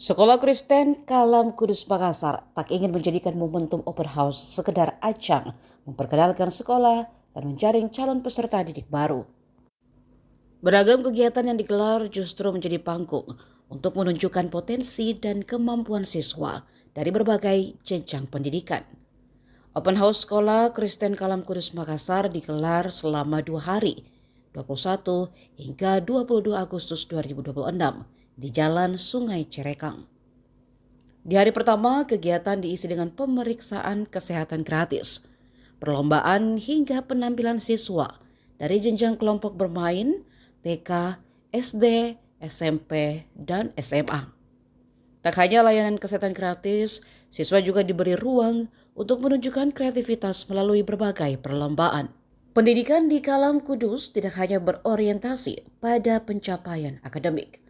Sekolah Kristen Kalam Kudus Makassar tak ingin menjadikan momentum open house sekedar ajang memperkenalkan sekolah dan menjaring calon peserta didik baru. Beragam kegiatan yang digelar justru menjadi panggung untuk menunjukkan potensi dan kemampuan siswa dari berbagai jenjang pendidikan. Open house Sekolah Kristen Kalam Kudus Makassar digelar selama 2 hari, 21 hingga 22 Agustus 2026 di Jalan Sungai Cerekang. Di hari pertama, kegiatan diisi dengan pemeriksaan kesehatan gratis, perlombaan hingga penampilan siswa dari jenjang kelompok bermain, TK, SD, SMP, dan SMA. Tak hanya layanan kesehatan gratis, siswa juga diberi ruang untuk menunjukkan kreativitas melalui berbagai perlombaan. Pendidikan di Kalam Kudus tidak hanya berorientasi pada pencapaian akademik.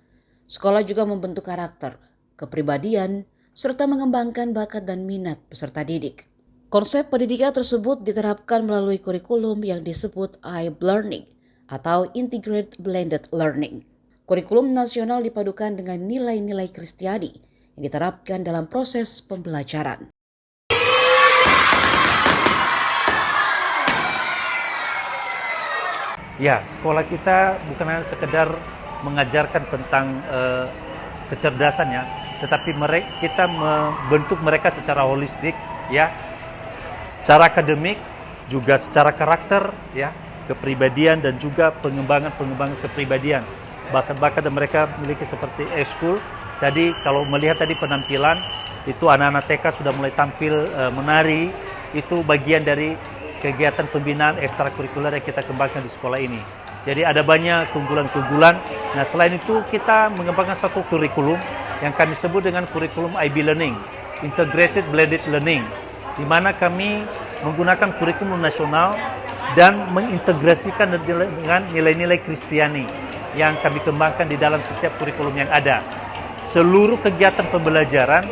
Sekolah juga membentuk karakter, kepribadian, serta mengembangkan bakat dan minat peserta didik. Konsep pendidikan tersebut diterapkan melalui kurikulum yang disebut I-Learning atau Integrated Blended Learning. Kurikulum nasional dipadukan dengan nilai-nilai Kristiani yang diterapkan dalam proses pembelajaran. Ya, sekolah kita bukan hanya sekedar mengajarkan tentang kecerdasannya, tetapi kita membentuk mereka secara holistik, ya, secara akademik, juga secara karakter, ya, kepribadian dan juga pengembangan kepribadian. Bakat-bakat yang mereka miliki seperti ekskul. Tadi kalau melihat tadi penampilan itu anak-anak TK sudah mulai tampil menari, itu bagian dari kegiatan pembinaan ekstrakurikuler yang kita kembangkan di sekolah ini. Jadi ada banyak keunggulan-keunggulan. Nah, selain itu kita mengembangkan satu kurikulum yang kami sebut dengan kurikulum IB Learning, Integrated Blended Learning, di mana kami menggunakan kurikulum nasional dan mengintegrasikan dengan nilai-nilai Kristiani yang kami kembangkan di dalam setiap kurikulum yang ada. Seluruh kegiatan pembelajaran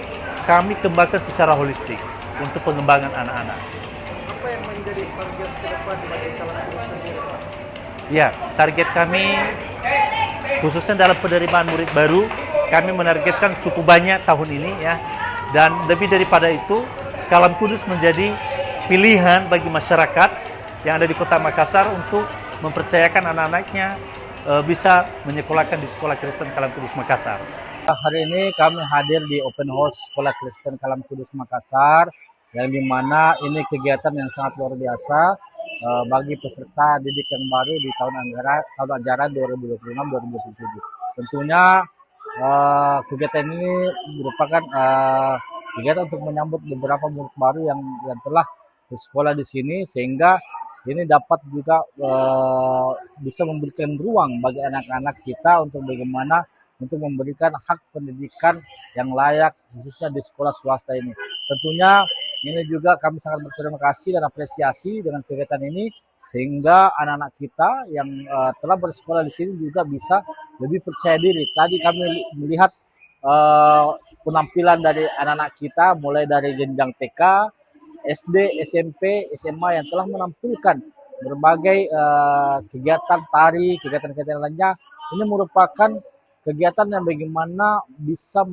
kami kembangkan secara holistik untuk pengembangan anak-anak. Apa yang menjadi target ke depan bagi Kalam Kudus sendiri, Pak? Ya, target kami khususnya dalam penerimaan murid baru, kami menargetkan cukup banyak tahun ini, ya. Dan lebih daripada itu, Kalam Kudus menjadi pilihan bagi masyarakat yang ada di Kota Makassar untuk mempercayakan anak-anaknya bisa menyekolahkan di Sekolah Kristen Kalam Kudus Makassar. Hari ini kami hadir di Open House Sekolah Kristen Kalam Kudus Makassar, yang dimana ini kegiatan yang sangat luar biasa bagi peserta didik yang baru di tahun ajaran 2026-2027. Tentunya kegiatan ini merupakan kegiatan untuk menyambut beberapa murid baru yang telah bersekolah di sini, sehingga ini dapat juga bisa memberikan ruang bagi anak-anak kita untuk bagaimana untuk memberikan hak pendidikan yang layak khususnya di sekolah swasta ini. Tentunya ini juga kami sangat berterima kasih dan apresiasi dengan kegiatan ini, sehingga anak-anak kita yang telah bersekolah di sini juga bisa lebih percaya diri. Tadi kami melihat penampilan dari anak-anak kita mulai dari jenjang TK, SD, SMP, SMA yang telah menampilkan berbagai kegiatan tari, kegiatan-kegiatan lainnya. Ini merupakan kegiatan yang bagaimana bisa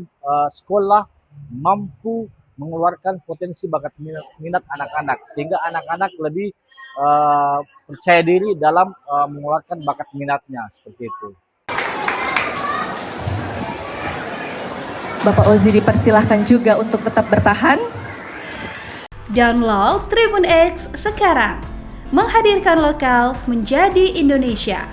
sekolah mampu mengeluarkan potensi bakat minat anak-anak, sehingga anak-anak lebih percaya diri dalam mengeluarkan bakat minatnya, seperti itu. Bapak Ozi dipersilahkan juga untuk tetap bertahan. Download Tribun X sekarang, menghadirkan lokal menjadi Indonesia.